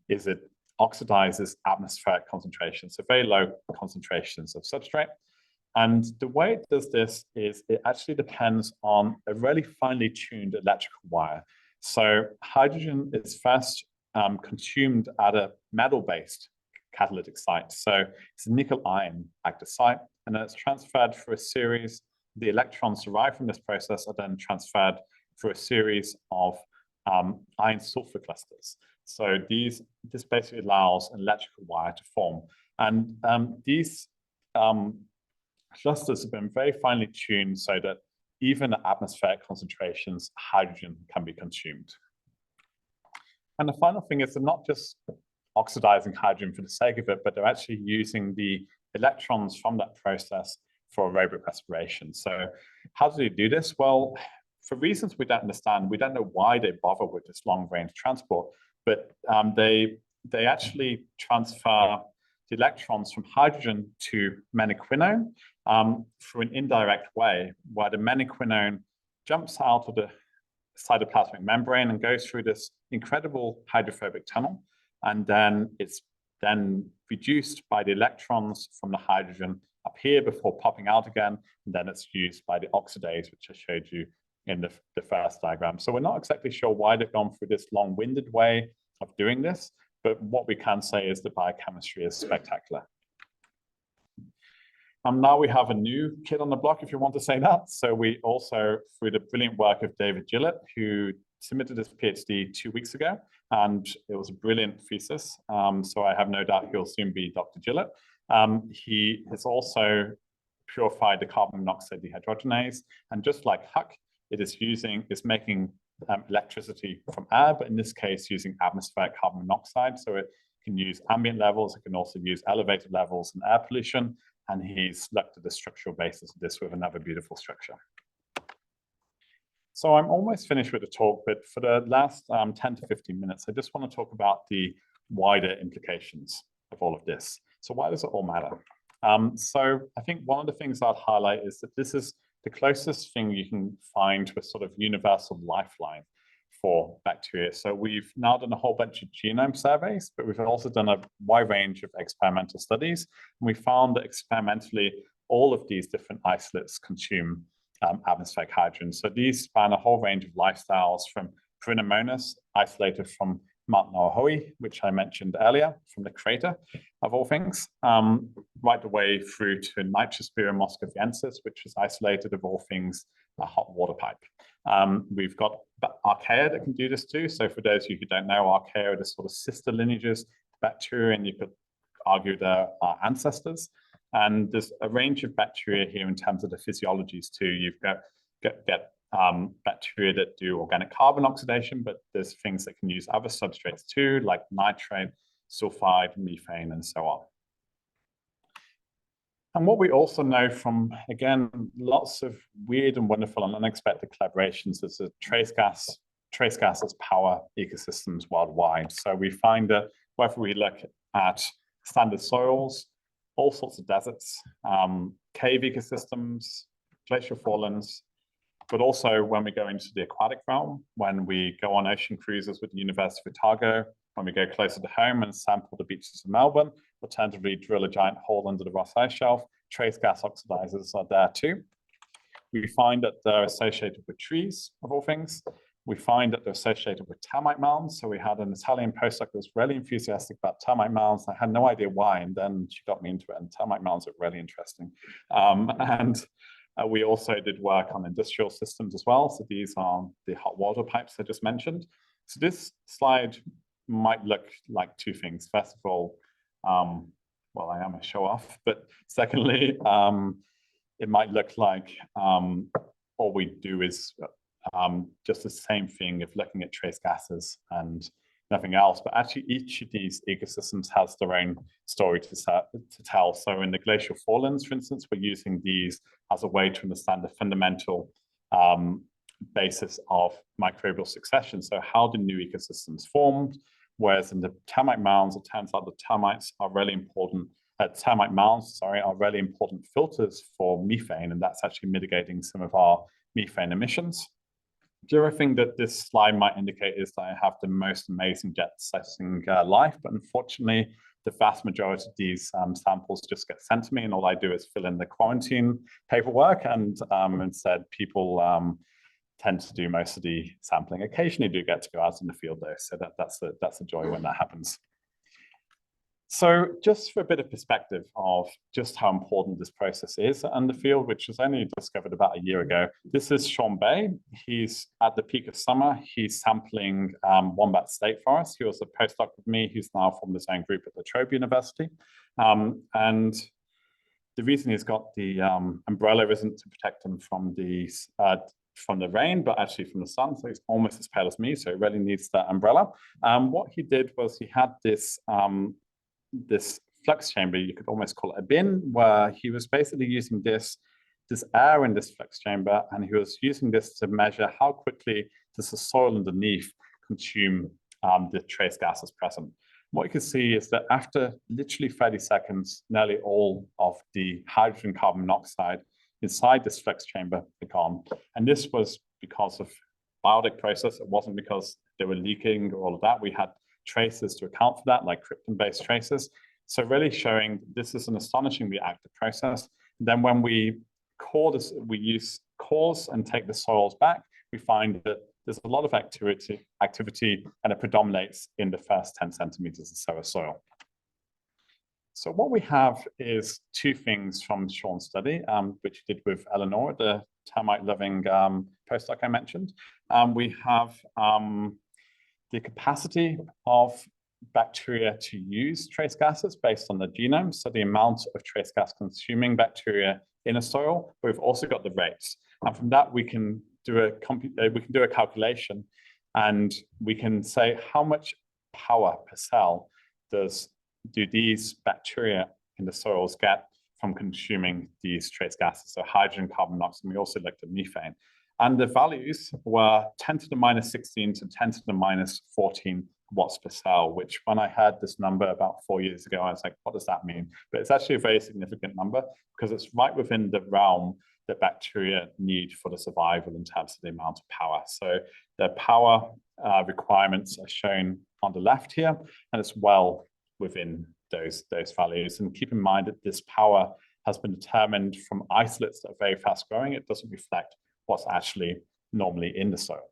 is it oxidizes atmospheric concentrations, so very low concentrations of substrate. And the way it does this is it actually depends on a really finely tuned electrical wire. So hydrogen is first consumed at a metal-based catalytic site. So it's a nickel ion active site, and then it's transferred through a series, the electrons derived from this process are then transferred through a series of iron sulfur clusters. So this basically allows an electrical wire to form. And these clusters have been very finely tuned so that even at atmospheric concentrations, hydrogen can be consumed. And the final thing is they're not just oxidizing hydrogen for the sake of it, but they're actually using the electrons from that process for aerobic respiration. So how do they do this? Well, for reasons we don't understand, we don't know why they bother with this long-range transport, but they actually transfer the electrons from hydrogen to menaquinone through an indirect way, where the menaquinone jumps out of the cytoplasmic membrane and goes through this incredible hydrophobic tunnel, and then it's then reduced by the electrons from the hydrogen up here before popping out again, and then it's used by the oxidase, which I showed you in the first diagram. So we're not exactly sure why they've gone through this long-winded way of doing this, but what we can say is the biochemistry is spectacular. Now we have a new kid on the block, if you want to say that. So we also, through the brilliant work of David Gillett, who submitted his PhD 2 weeks ago, and it was a brilliant thesis. So I have no doubt he'll soon be Dr. Gillett. He has also purified the carbon monoxide dehydrogenase, and just like HUC, it is making electricity from air, but in this case using atmospheric carbon monoxide. So it can use ambient levels, it can also use elevated levels in air pollution, and he's looked at the structural basis of this with another beautiful structure. So I'm almost finished with the talk, but for the last 10 to 15 minutes, I just want to talk about the wider implications of all of this. So why does it all matter? So I think one of the things I'd highlight is that this is the closest thing you can find to a sort of universal lifeline for bacteria. So we've now done a whole bunch of genome surveys, but we've also done a wide range of experimental studies. And we found that experimentally, all of these different isolates consume atmospheric hydrogen. So these span a whole range of lifestyles, from Perinomonas, isolated from Mount Naohoi, which I mentioned earlier, from the crater of all things, right the way through to Nitrospira moscoviensis, which is isolated of all things a hot water pipe. We've got archaea that can do this too. So for those of you who don't know, archaea are the sort of sister lineages to bacteria, and you could argue they're our ancestors. And there's a range of bacteria here in terms of the physiologies too. You've got bacteria that do organic carbon oxidation, but there's things that can use other substrates too, like nitrate, sulfide, methane, and so on. And what we also know from, again, lots of weird and wonderful and unexpected collaborations is that trace gases power ecosystems worldwide. So we find that whether we look at standard soils, all sorts of deserts, cave ecosystems, glacial forelands, but also when we go into the aquatic realm, when we go on ocean cruises with the University of Otago, when we go closer to home and sample the beaches of Melbourne, alternatively drill a giant hole under the Ross Ice Shelf, trace gas oxidizers are there too. We find that they're associated with trees, of all things. We find that they're associated with termite mounds. So we had an Italian postdoc who was really enthusiastic about termite mounds. I had no idea why, and then she got me into it, and termite mounds are really interesting. We also did work on industrial systems as well. So these are the hot water pipes I just mentioned. So this slide might look like two things. First of all, well, I am a show off, but secondly, it might look like all we do is just the same thing of looking at trace gases and nothing else. But actually, each of these ecosystems has their own story to tell. So in the glacial forelands, for instance, we're using these as a way to understand the fundamental basis of microbial succession. So how do new ecosystems formed? Whereas in the termite mounds, it turns out the termites are really important. Termite mounds, sorry, are really important filters for methane, and that's actually mitigating some of our methane emissions. The other thing that this slide might indicate is that I have the most amazing jet-setting life, but unfortunately, the vast majority of these samples just get sent to me, and all I do is fill in the quarantine paperwork, and instead people tend to do most of the sampling. Occasionally do get to go out in the field though, so that's a joy when that happens. So just for a bit of perspective of just how important this process is in the field, which was only discovered about a year ago, this is Sean Bay. He's at the peak of summer. He's sampling Wombat State Forest. He was a postdoc with me. He's now formed his own group at La Trobe University. And the reason he's got the umbrella isn't to protect him from the rain, but actually from the sun. So he's almost as pale as me, so he really needs that umbrella. What he did was he had this flux chamber, you could almost call it a bin, where he was basically using this air in this flux chamber, and he was using this to measure how quickly does the soil underneath consume the trace gases present. What you can see is that after literally 30 seconds, nearly all of the hydrogen carbon monoxide inside this flux chamber are gone. And this was because of biotic process. It wasn't because they were leaking or all of that. We had traces to account for that, like krypton-based traces. So really showing this is an astonishingly active process. And then when we use cores and take the soils back, we find that there's a lot of activity and it predominates in the first 10 centimeters or so of soil. So what we have is two things from Sean's study, which he did with Eleanor, the termite-loving postdoc I mentioned. We have the capacity of bacteria to use trace gases based on the genome, so the amount of trace gas consuming bacteria in a soil. But we've also got the rates, and from that we can do a calculation, and we can say how much power per cell do these bacteria in the soils get from consuming these trace gases, so hydrogen, carbon monoxide, and we also looked at methane. And the values were 10 to the minus 16 to 10 to the minus 14 watts per cell, which when I heard this number about 4 years ago, I was like, what does that mean? But it's actually a very significant number because it's right within the realm that bacteria need for the survival in terms of the amount of power. So the power requirements are shown on the left here, and it's well within those values. And keep in mind that this power has been determined from isolates that are very fast growing. It doesn't reflect what's actually normally in the soil.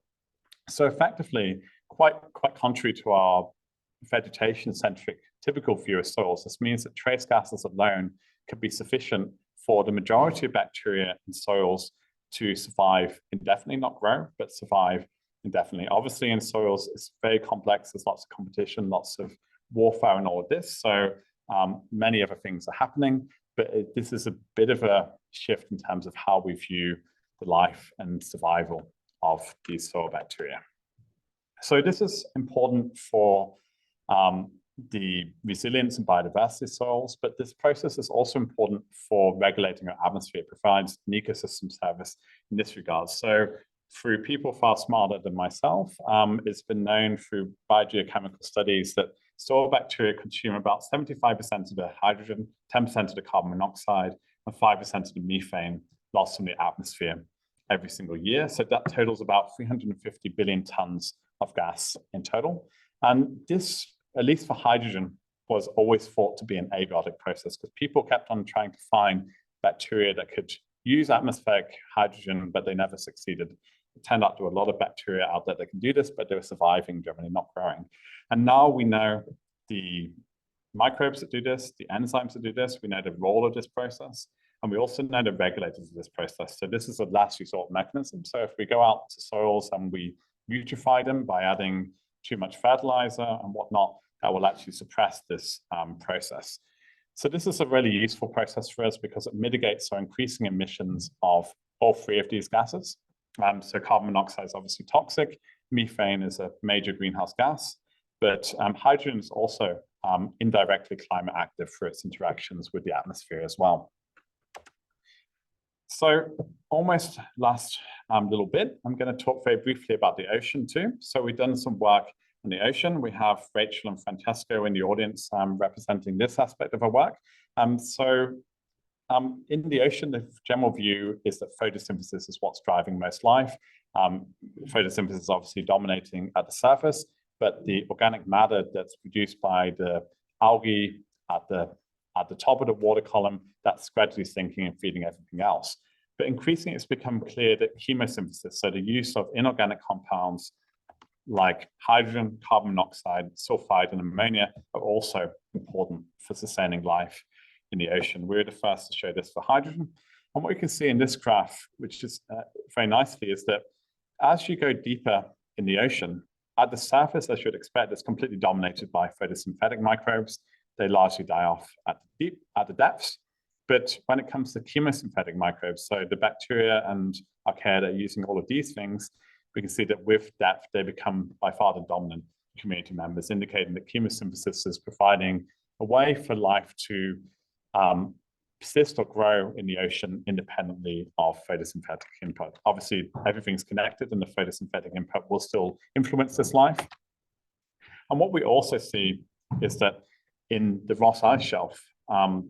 So effectively, quite contrary to our vegetation-centric typical view of soils, this means that trace gases alone could be sufficient for the majority of bacteria in soils to survive indefinitely, not grow, but survive indefinitely. Obviously, in soils, it's very complex. There's lots of competition, lots of warfare and all of this. So many other things are happening, but this is a bit of a shift in terms of how we view the life and survival of these soil bacteria. So this is important for the resilience and biodiversity of soils, but this process is also important for regulating our atmosphere. It provides an ecosystem service in this regard. So through people far smarter than myself, it's been known through biogeochemical studies that soil bacteria consume about 75% of the hydrogen, 10% of the carbon monoxide, and 5% of the methane lost from the atmosphere every single year. So that totals about 350 billion tons of gas in total. And this, at least for hydrogen, was always thought to be an abiotic process because people kept on trying to find bacteria that could use atmospheric hydrogen, but they never succeeded. It turned out there were a lot of bacteria out there that can do this, but they were surviving generally, not growing. And now we know the microbes that do this, the enzymes that do this, we know the role of this process, and we also know the regulators of this process. So this is a last resort mechanism. So if we go out to soils and we nutrify them by adding too much fertilizer and whatnot, that will actually suppress this process. So this is a really useful process for us because it mitigates our increasing emissions of all three of these gases. So carbon monoxide is obviously toxic. Methane is a major greenhouse gas, but hydrogen is also indirectly climate active for its interactions with the atmosphere as well. So almost last little bit, I'm going to talk very briefly about the ocean too. So we've done some work in the ocean. We have Rachel and Francesco in the audience representing this aspect of our work. In the ocean, the general view is that photosynthesis is what's driving most life. Photosynthesis is obviously dominating at the surface, but the organic matter that's produced by the algae at the top of the water column, that's gradually sinking and feeding everything else. But increasingly, it's become clear that chemosynthesis, so the use of inorganic compounds like hydrogen, carbon monoxide, sulfide, and ammonia are also important for sustaining life in the ocean. We're the first to show this for hydrogen. And what you can see in this graph, which is very nicely, is that as you go deeper in the ocean, at the surface, as you'd expect, it's completely dominated by photosynthetic microbes. They largely die off at the depths. But when it comes to chemosynthetic microbes, so the bacteria and archaea that are using all of these things, we can see that with depth, they become by far the dominant community members, indicating that chemosynthesis is providing a way for life to persist or grow in the ocean independently of photosynthetic input. Obviously, everything's connected and the photosynthetic input will still influence this life. And what we also see is that in the Ross Ice Shelf,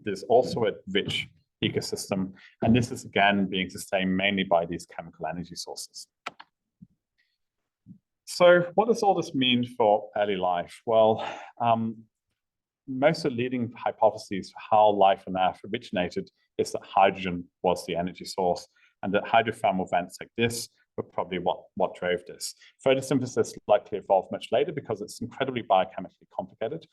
there's also a rich ecosystem, and this is again being sustained mainly by these chemical energy sources. So what does all this mean for early life? Well, most of the leading hypotheses for how life on Earth originated is that hydrogen was the energy source and that hydrothermal vents like this were probably what drove this. Photosynthesis likely evolved much later because it's incredibly biochemically complicated,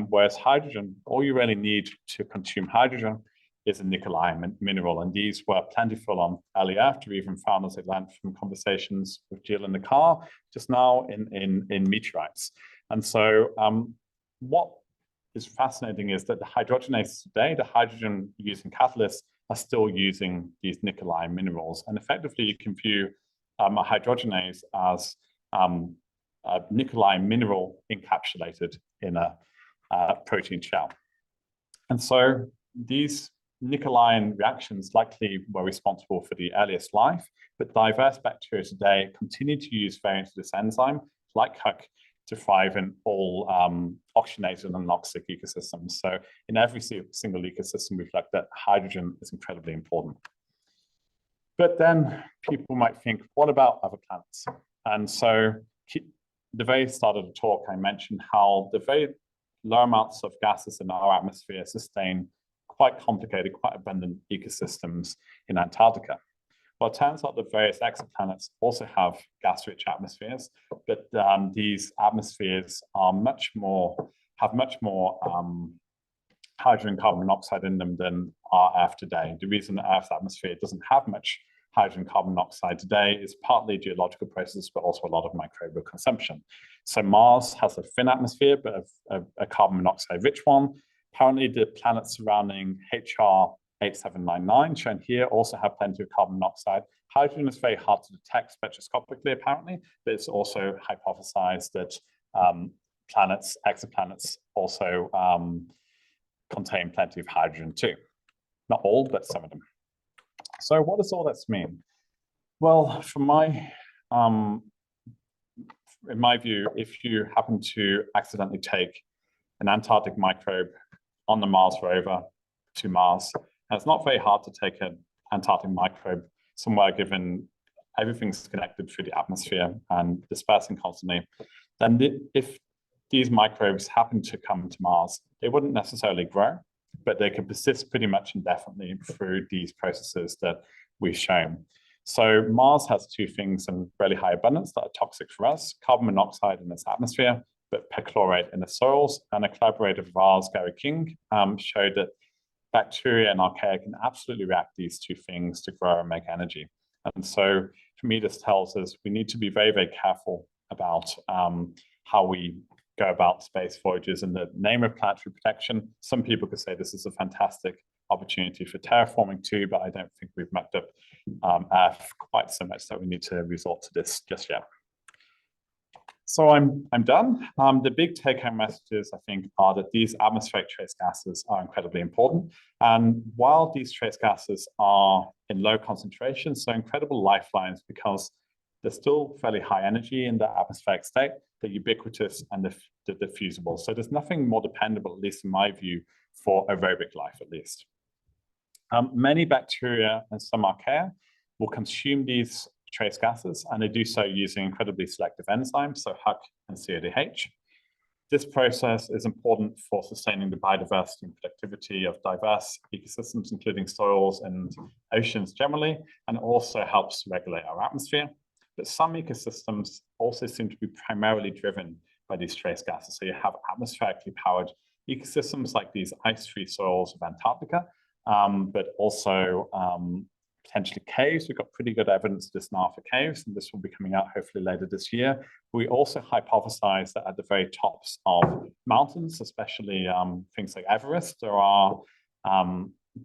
whereas hydrogen, all you really need to consume hydrogen is a nickel ion mineral, and these were plentiful on early Earth. We even found, as I learned from conversations with Jill in the car just now, in meteorites. And so what is fascinating is that the hydrogenases today, the hydrogen using catalysts, are still using these nickel ion minerals. And effectively, you can view a hydrogenase as a nickel ion mineral encapsulated in a protein shell. And so these nickel ion reactions likely were responsible for the earliest life, but diverse bacteria today continue to use variants of this enzyme, like HUC, to thrive in all oxygenated and anoxic ecosystems. So in every single ecosystem, we've looked at hydrogen is incredibly important. But then people might think, what about other planets? And so the very start of the talk, I mentioned how the very low amounts of gases in our atmosphere sustain quite complicated, quite abundant ecosystems in Antarctica. Well, it turns out that various exoplanets also have gas-rich atmospheres, but these atmospheres are have much more hydrogen and carbon monoxide in them than our Earth today. The reason that Earth's atmosphere doesn't have much hydrogen and carbon monoxide today is partly geological processes, but also a lot of microbial consumption. So Mars has a thin atmosphere, but a carbon monoxide-rich one. Currently, the planets surrounding HR 8799, shown here, also have plenty of carbon monoxide. Hydrogen is very hard to detect spectroscopically, apparently, but it's also hypothesized that exoplanets also contain plenty of hydrogen too. Not all, but some of them. So what does all this mean? Well, in my view, if you happen to accidentally take an Antarctic microbe on the Mars rover to Mars, and it's not very hard to take an Antarctic microbe somewhere, given everything's connected through the atmosphere and dispersing constantly, then if these microbes happen to come to Mars, they wouldn't necessarily grow, but they could persist pretty much indefinitely through these processes that we've shown. So Mars has two things in really high abundance that are toxic for us: carbon monoxide in its atmosphere, but perchlorate in the soils. And a collaborator of ours, Gary King, showed that bacteria and archaea can absolutely react these two things to grow and make energy. And so for me, this tells us we need to be very, very careful about how we go about space voyages in the name of planetary protection. Some people could say this is a fantastic opportunity for terraforming too, but I don't think we've mucked up Earth quite so much that we need to resort to this just yet. So I'm done. The big take-home messages, I think, are that these atmospheric trace gases are incredibly important. And while these trace gases are in low concentration, so incredible lifelines, because they're still fairly high energy in the atmospheric state, they're ubiquitous and they're diffusible. So there's nothing more dependable, at least in my view, for aerobic life, at least. Many bacteria and some archaea will consume these trace gases, and they do so using incredibly selective enzymes, so HUC and CODH. This process is important for sustaining the biodiversity and productivity of diverse ecosystems, including soils and oceans generally, and also helps regulate our atmosphere. But some ecosystems also seem to be primarily driven by these trace gases. So you have atmospherically powered ecosystems like these ice-free soils of Antarctica, but also potentially caves. We've got pretty good evidence of this now for caves, and this will be coming out hopefully later this year. We also hypothesize that at the very tops of mountains, especially things like Everest, there are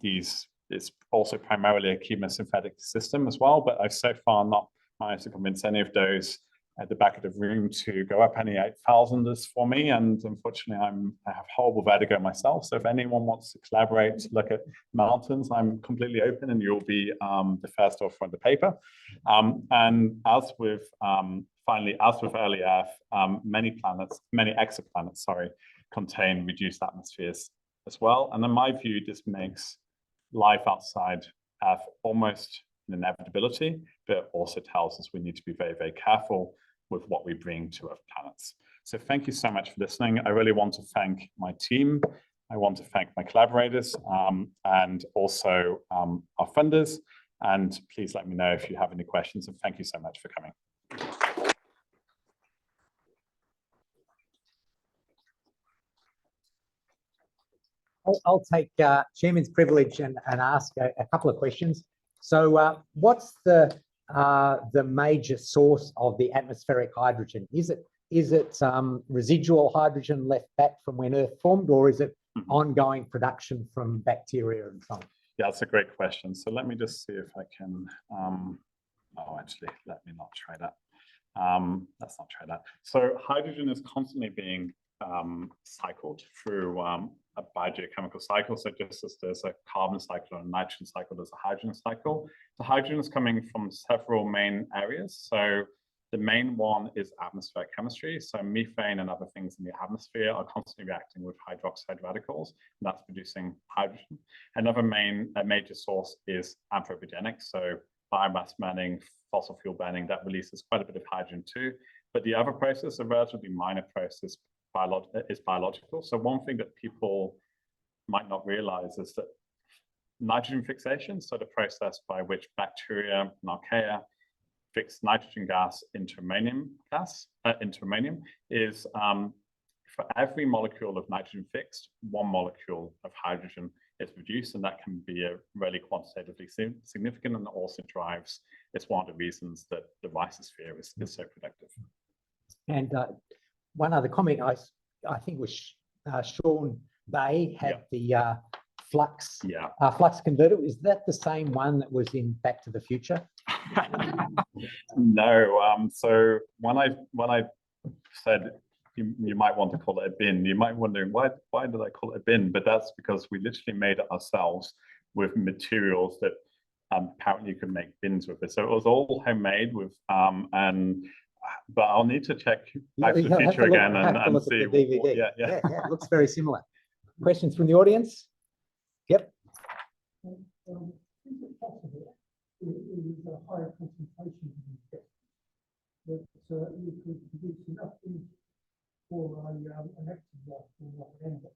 it's also primarily a chemosynthetic system as well, but I've so far not managed to convince any of those at the back of the room to go up any 8,000ers for me, and unfortunately I have horrible vertigo myself, so if anyone wants to collaborate to look at mountains, I'm completely open and you'll be the first author on the paper. And as with finally, as with early Earth, many exoplanets, contain reduced atmospheres as well, and in my view this makes life outside Earth almost an inevitability, but also tells us we need to be very, very careful with what we bring to other planets. So thank you so much for listening. I really want to thank my team. I want to thank my collaborators and also our funders. And please let me know if you have any questions. And thank you so much for coming. I'll take chairman's privilege and ask a couple of questions. So what's the major source of the atmospheric hydrogen? Is it residual hydrogen left back from when Earth formed, or is it ongoing production from bacteria and so on? Yeah, that's a great question. So let me just see if I can, actually, let me not try that. Let's not try that. So hydrogen is constantly being cycled through a biogeochemical cycle. So just as there's a carbon cycle and a nitrogen cycle, there's a hydrogen cycle. The hydrogen is coming from several main areas. So the main one is atmospheric chemistry. So methane and other things in the atmosphere are constantly reacting with hydroxide radicals, and that's producing hydrogen. Another major source is anthropogenic. So biomass burning, fossil fuel burning, that releases quite a bit of hydrogen too. But the other process, a relatively minor process, is biological. So one thing that people might not realize is that nitrogen fixation, so the process by which bacteria and archaea fix nitrogen gas into ammonium gas, is for every molecule of nitrogen fixed, one molecule of hydrogen is produced, and that can be a really quantitatively significant, and also drives, it's one of the reasons that the rhizosphere is so productive. And one other comment, I think was Sean Bay had the flux converter. Is that the same one that was in Back to the Future? No. So when I said you might want to call it a bin, you might be wondering why did I call it a bin? But that's because we literally made it ourselves with materials that apparently you could make bins with it. So it was all homemade with but I'll need to check Back to the Future again and see. Yeah, it looks very similar. Questions from the audience? Yep. is it possible it is a higher concentration of these gases that you could produce enough energy for an active life form like an ember?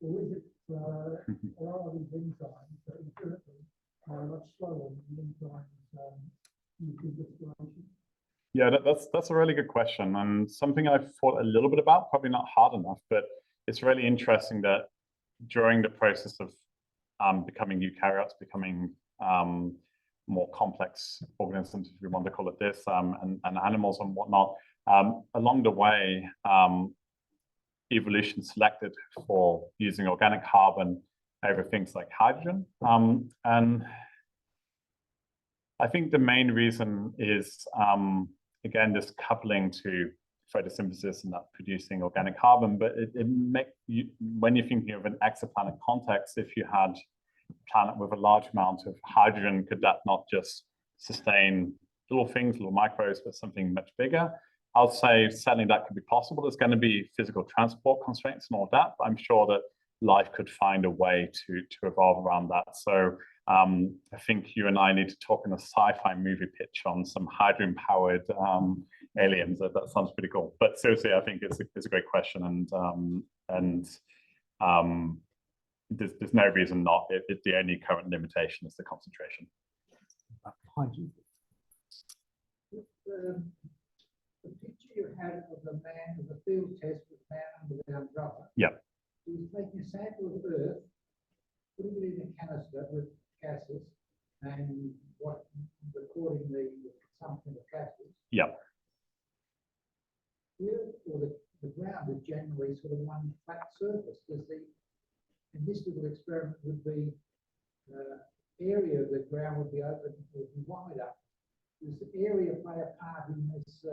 Or is it, are these enzymes that inherently are much slower than the enzymes used in respiration? Yeah, that's a really good question, and something I've thought a little bit about, probably not hard enough, but it's really interesting that during the process of becoming eukaryotes, becoming more complex organisms, if we want to call it this, and animals and whatnot, along the way, evolution selected for using organic carbon over things like hydrogen. And I think the main reason is, again, this coupling to photosynthesis and that producing organic carbon, but when you're thinking of an exoplanet context, if you had a planet with a large amount of hydrogen, could that not just sustain little things, little microbes, but something much bigger? I'll say certainly that could be possible. There's going to be physical transport constraints and all that, but I'm sure that life could find a way to evolve around that. So I think you and I need to talk in a sci-fi movie pitch on some hydrogen-powered aliens. That sounds pretty cool. But seriously, I think it's a great question, and there's no reason not. It's the only current limitation is the concentration. Behind you. The picture you had of the man of the field test with man under the umbrella. Yeah. He was taking a sample of Earth, putting it in a canister with gases, and recording the consumption of gases. Yeah. Here, or the ground is generally sort of one flat surface. And this little experiment would be area of the ground would be open, would be wider. Does the area play a part in this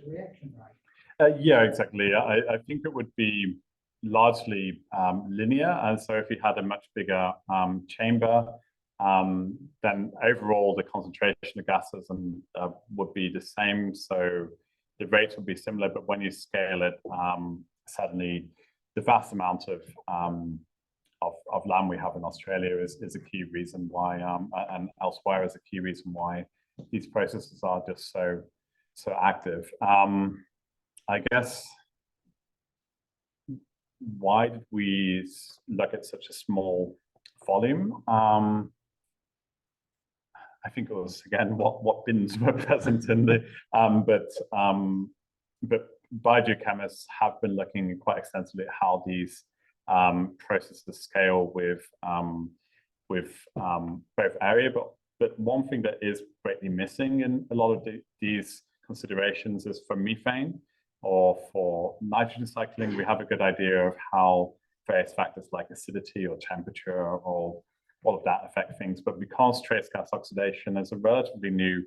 reaction rate? Yeah, exactly. I think it would be largely linear, and so if you had a much bigger chamber, then overall the concentration of gases would be the same. So the rates would be similar, but when you scale it, suddenly the vast amount of land we have in Australia is a key reason why, and elsewhere is a key reason why these processes are just so active. I guess, why did we look at such a small volume? I think it was, again, what bins were present in the, but biogeochemists have been looking quite extensively at how these processes scale with both area, but one thing that is greatly missing in a lot of these considerations is for methane or for nitrogen cycling. We have a good idea of how various factors like acidity or temperature or all of that affect things, but because trace gas oxidation is a relatively new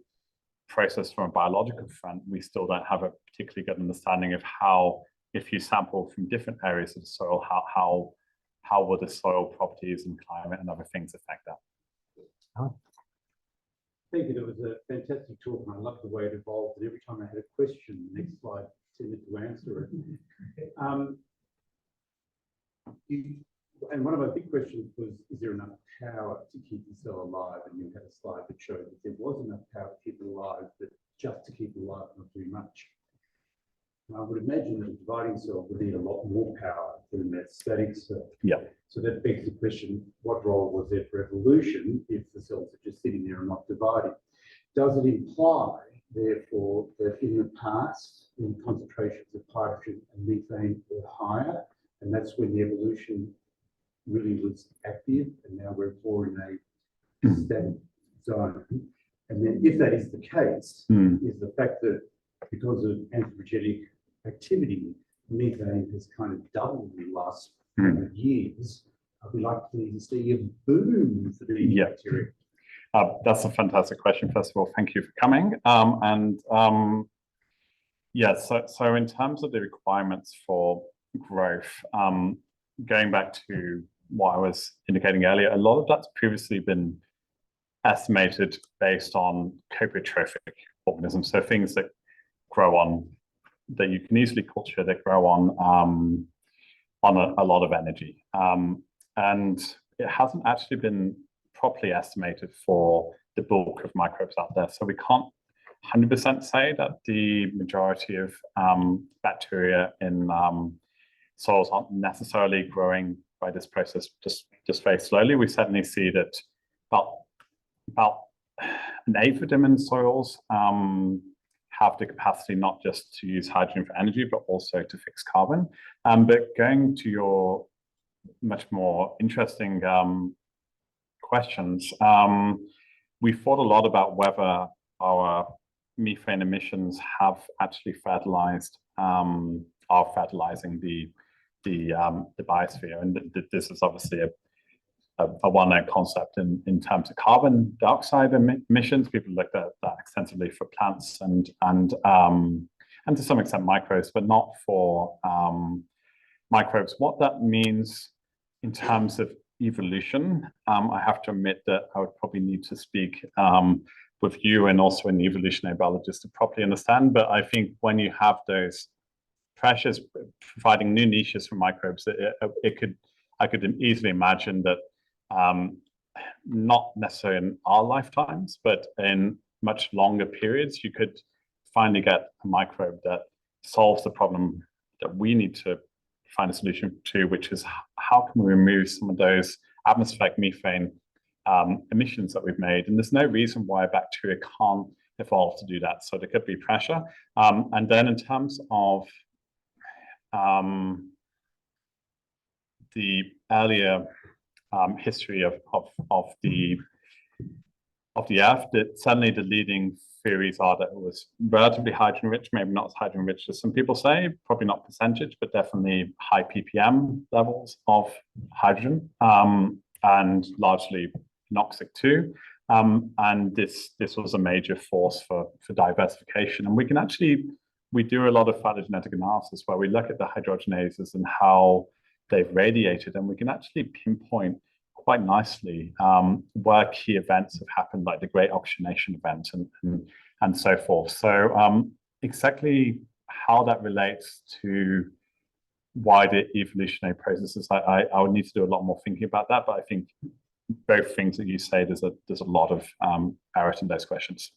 process from a biological front, we still don't have a particularly good understanding of how, if you sample from different areas of the soil, how will the soil properties and climate and other things affect that? Thank you. That was a fantastic talk, and I love the way it evolved. And every time I had a question, the next slide tended to answer it. And one of my big questions was, is there enough power to keep the cell alive? And you had a slide that showed that there was enough power to keep it alive, but just to keep it alive, not too much. And I would imagine that a dividing cell would need a lot more power than that static cell. Yeah. So that begs the question, what role was there for evolution if the cells are just sitting there and not dividing? Does it imply, therefore, that in the past, when concentrations of hydrogen and methane were higher, and that's when the evolution really was active, and now we're more in a static zone? And then if that is the case, is the fact that because of anthropogenic activity, methane has kind of doubled in the last 100 years, are we likely to see a boom for the bacteria? That's a fantastic question. First of all, thank you for coming. Yeah, so in terms of the requirements for growth, going back to what I was indicating earlier, a lot of that's previously been estimated based on coprotrophic organisms, so things that grow on, that you can easily culture, that grow on a lot of energy. And it hasn't actually been properly estimated for the bulk of microbes out there. So we can't 100% say that the majority of bacteria in soils aren't necessarily growing by this process just very slowly. We certainly see that about an eighth of them in soils have the capacity not just to use hydrogen for energy, but also to fix carbon. But going to your much more interesting questions, we thought a lot about whether our methane emissions have actually fertilized, are fertilizing the biosphere. And this is obviously a well-known concept in terms of carbon dioxide emissions. People looked at that extensively for plants and to some extent microbes, but not for microbes. What that means in terms of evolution, I have to admit that I would probably need to speak with you and also an evolutionary biologist to properly understand. But I think when you have those pressures providing new niches for microbes, I could easily imagine that not necessarily in our lifetimes, but in much longer periods, you could finally get a microbe that solves the problem that we need to find a solution to, which is how can we remove some of those atmospheric methane emissions that we've made. And there's no reason why bacteria can't evolve to do that. So there could be pressure. And then in terms of the earlier history of the Earth, that certainly the leading theories are that it was relatively hydrogen rich, maybe not as hydrogen rich as some people say, probably not percentage, but definitely high ppm levels of hydrogen, and largely noxic too. And this was a major force for diversification. And we do a lot of phylogenetic analysis where we look at the hydrogenases and how they've radiated, and we can actually pinpoint quite nicely where key events have happened, like the great oxygenation event and so forth. So exactly how that relates to wider evolutionary processes, I would need to do a lot more thinking about that. But I think both things that you say, there's a lot of merit in those questions.